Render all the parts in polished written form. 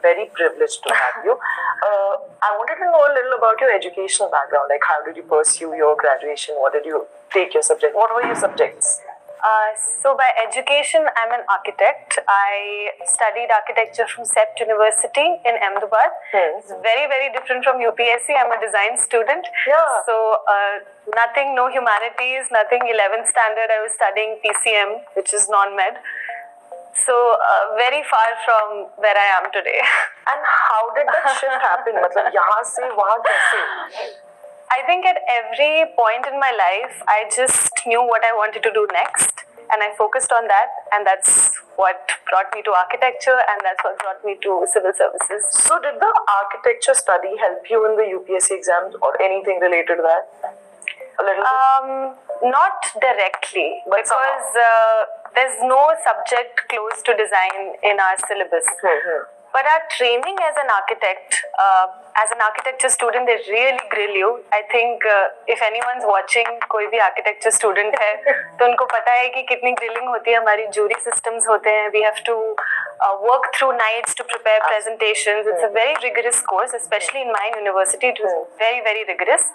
very privileged to have you. I wanted to know a little about your educational background. Like, how did you pursue your graduation? What did you take your subject? What were your subjects? So by education, I'm an architect. I studied architecture from CEPT University in Ahmedabad. It's very, very different from UPSC. I'm a design student. Yeah. So nothing, no humanities, nothing 11th standard. I was studying PCM, which is non-med. So very far from where I am today. And how did that shift happen? मतलब यहाँ से वहाँ कैसे? I think at every point in my life, I just knew what I wanted to do next, and I focused on that, and that's what brought me to architecture, and that's what brought me to civil services. So did the architecture study help you in the UPSC exams or anything related to that? A little bit? Not directly, But because there's no subject close to design in our syllabus. But our training as an architect, as an architecture student, they really grill you. I think if anyone's watching, कोई भी architecture student है, तो उनको पता है कि कितनी grilling होती है. हमारी jury systems होते हैं. We have to work through nights to prepare presentations. It's a very rigorous course, especially in my university. It was very, very rigorous.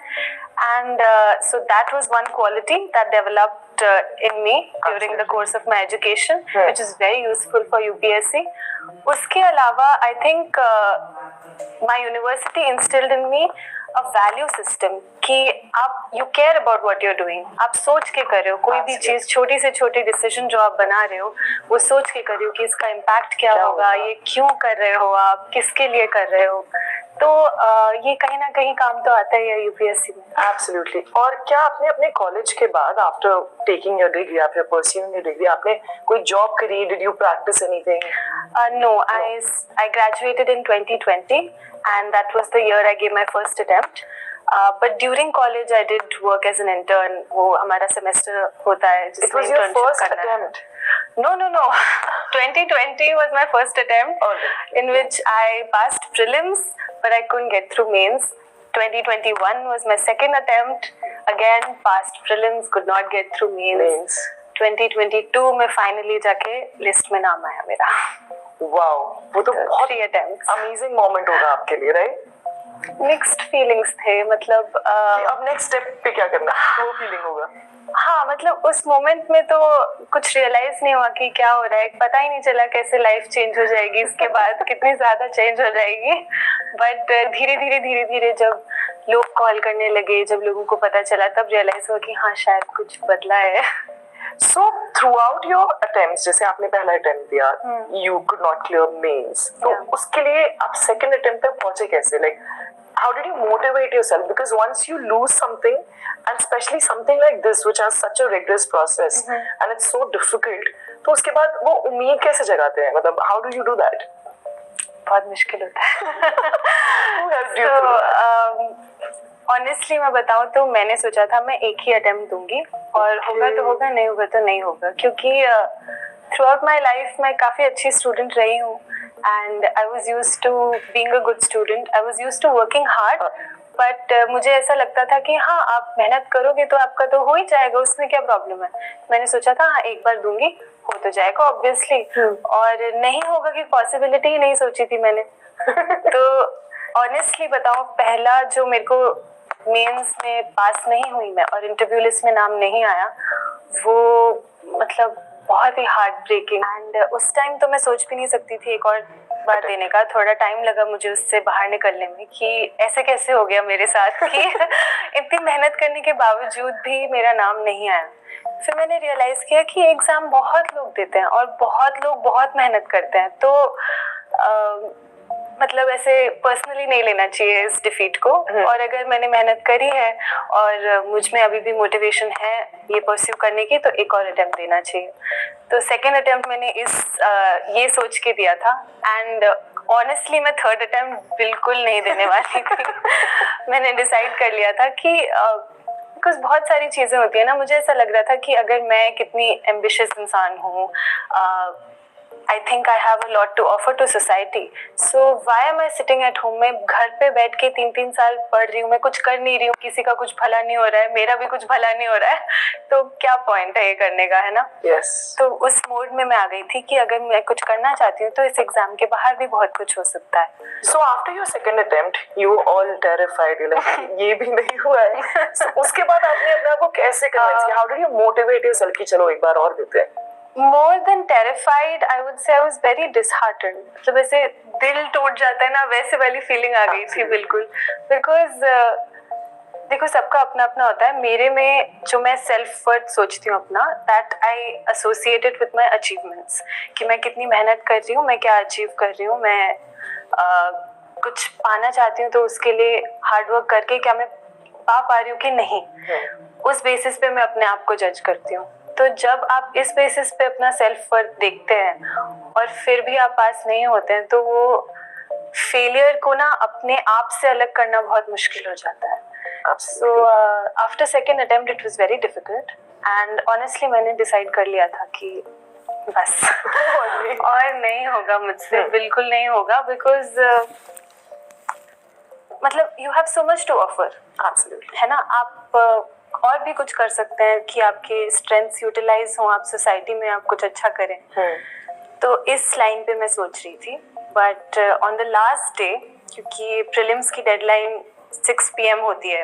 And so that was one quality that developed in me during the course of my education, which is very useful for UPSC. उसके अलावा I think my university instilled in me a value system कि आप you care about what you're doing. आप सोच के कर रहे हो कोई भी चीज़, छोटी से छोटी डिसीजन जो आप बना रहे हो वो सोच के कर रहे हो कि इसका इम्पैक्ट क्या होगा, ये क्यों कर रहे हो, आप किसके लिए कर रहे हो. तो ये कहीं ना कहीं काम तो आता ही है यूपीएससी में. Absolutely. और क्या आपने अपने कॉलेज के बाद after taking your degree, after pursuing your degree, आपने कोई जॉब करी? Did you practice anything? No, I graduated in 2020 and that was the year I gave my first attempt. But during college I did work as an intern. वो हमारा semester होता है जिसमें It was your first करना है. attempt? No. 2020 was my first attempt in which I passed prelims but I couldn't get through mains. 2021 was my second attempt. Again passed prelims, could not get through mains. 2022 में finally जाके list में नाम आया मेरा. Wow, वो तो बहुत 3 attempts. Amazing moment होगा आपके लिए, राइट? मिक्स्ड फीलिंग्स थे, मतलब अब नेक्स्ट स्टेप पे क्या करना, वो फीलिंग होगा. हाँ, मतलब उस मोमेंट में तो कुछ रियलाइज नहीं हुआ कि क्या हो रहा है, पता ही नहीं चला कैसे लाइफ चेंज हो जाएगी इसके बाद, कितनी ज्यादा चेंज हो जाएगी. बट धीरे धीरे जब लोग कॉल करने लगे, जब लोगों को पता चला, तब रियलाइज हुआ कि हाँ शायद कुछ बदला है. So throughout your attempts, जैसे आपने पहला अटेम्प्ट दिया, you could not clear mains. तो उसके लिए आप second attempt तक पहुंचे कैसे? Like how did you motivate yourself? Because once you lose something, and especially something like this, which has such a rigorous process, and it's so difficult, तो उसके बाद वो उम्मीद कैसे जगाते हैं? मतलब how do you do that? बहुत मुश्किल होता है. Who helped you through that? Honestly मैं बताऊं तो मैंने सोचा था मैं एक ही अटेम्प्ट दूंगी और होगा तो होगा, नहीं होगा तो नहीं होगा, क्योंकि थ्रू आउट माई लाइफ मैं काफ़ी अच्छी स्टूडेंट रही हूँ and I was used to being a good student, I was used to working hard. But मुझे ऐसा लगता था कि हाँ आप मेहनत करोगे तो आपका तो हो ही जाएगा, उसमें क्या प्रॉब्लम है. मैंने सोचा था हाँ एक बार दूंगी, हो तो जाएगा ऑब्वियसली, और नहीं होगा की पॉसिबिलिटी ही नहीं सोची थी मैंने. तो ऑनेस्टली बताऊं, पहला जो मेरे को मेंस में पास नहीं हुई मैं और इंटरव्यू लिस्ट में नाम नहीं आया, वो मतलब बहुत ही हार्ट ब्रेकिंग. एंड उस टाइम तो मैं सोच भी नहीं सकती थी एक और बार देने का. थोड़ा टाइम लगा मुझे उससे बाहर निकलने में कि ऐसे कैसे हो गया मेरे साथ कि इतनी मेहनत करने के बावजूद भी मेरा नाम नहीं आया. फिर मैंने रियलाइज किया कि एग्जाम बहुत लोग देते हैं और बहुत लोग बहुत मेहनत करते हैं, तो मतलब ऐसे पर्सनली नहीं लेना चाहिए इस डिफीट को. और अगर मैंने मेहनत करी है और मुझ में अभी भी मोटिवेशन है ये परस्यू करने की, तो एक और अटेम्प्ट देना चाहिए. तो सेकेंड अटेम्प्ट मैंने ये सोच के दिया था. एंड ऑनेस्टली मैं थर्ड अटेम्प्ट बिल्कुल नहीं देने वाली थी. मैंने डिसाइड कर लिया था कि बिकॉज बहुत सारी चीज़ें होती है ना, मुझे ऐसा लग रहा था कि अगर मैं कितनी एम्बिशियस इंसान हूँ, I think I have a lot to offer to society. So why am I sitting at home? मैं घर पे बैठ के 3-3 साल पढ़ रही हूँ, मैं कुछ कर नहीं रही हूँ, किसी का कुछ भला नहीं हो रहा है, मेरा भी कुछ भला नहीं हो रहा है, तो क्या पॉइंट है ये करने का, है ना? Yes. तो उस मोड में मैं आ गई थी कि अगर मैं कुछ करना चाहती हूँ तो इस एग्जाम के बाहर भी बहुत कुछ हो सकता है. So after your second attempt, you all terrified. You like ये भी नहीं हुआ है. So उसके बाद आपने अपने आप को कैसे convince किया? How did you motivate yourself कि चलो एक बार और देते हैं? More than terrified, I would say I was very disheartened. मतलब ऐसे दिल टूट जाता है ना, वैसे वाली फीलिंग आ गई थी बिल्कुल. Because देखो सबका अपना अपना होता है. मेरे में जो मैं सेल्फ वर्थ सोचती हूँ अपना, that I associated with my achievements. कि मैं कितनी मेहनत कर रही हूँ, मैं क्या अचीव कर रही हूँ, मैं कुछ पाना चाहती हूँ तो उसके लिए हार्ड वर्क करके क्या मैं पा रही हूँ कि नहीं, उस बेसिस पे मैं अपने आप को जज करती हूँ. तो जब आप इस बेसिस पे अपना सेल्फ वर्थ देखते हैं और फिर भी आप पास नहीं होते हैं तो वो फेलियर को ना अपने आप से अलग करना बहुत मुश्किल हो जाता है. So after second attempt it was very difficult and honestly मैंने डिसाइड कर लिया था कि बस और नहीं होगा मुझसे, बिल्कुल नहीं होगा. बिकॉज मतलब you have so much to offer. Absolutely. है ना? आप और भी कुछ कर सकते हैं कि आपके स्ट्रेंथ्स यूटिलाइज हों, आप सोसाइटी में आप कुछ अच्छा करें. तो इस लाइन पे मैं सोच रही थी. But on the last day, क्योंकि प्रीलिम्स की डेडलाइन 6 PM होती है,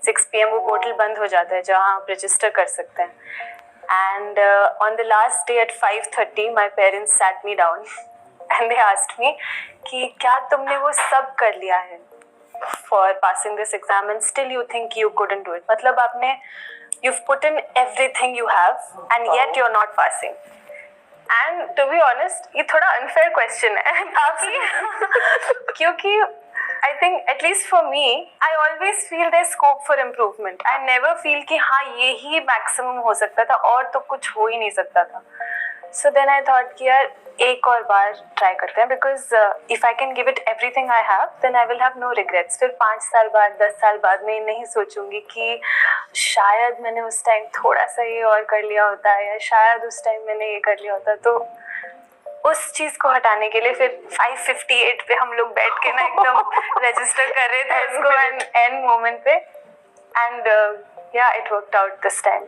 6 PM वो पोर्टल बंद हो जाता है जहाँ आप रजिस्टर कर सकते हैं. And on the last day at 5:30 my parents sat me down and they asked me कि क्या तुमने वो सब कर लिया है for passing this exam and still you think you couldn't do it? मतलब आपने you've put in everything you have and yet you're not passing. And to be honest ये थोड़ा unfair question है काफी क्योंकि I think at least for me I always feel there's scope for improvement. I never feel कि हाँ ये ही maximum हो सकता था और तो कुछ हो ही नहीं सकता था. So then I thought कि यार एक और बार ट्राई करते हैं. Because if I can give it everything I have then I will have no regrets. फिर 5 साल बाद 10 साल बाद मैं नहीं सोचूंगी कि शायद मैंने उस टाइम थोड़ा सा ये और कर लिया होता है या शायद उस टाइम मैंने ये कर लिया होता. तो उस चीज़ को हटाने के लिए फिर 5:58 पे हम लोग बैठ के ना एकदम रजिस्टर कर रहे थे उसको एंड मोमेंट पे. एंड या it worked out this time.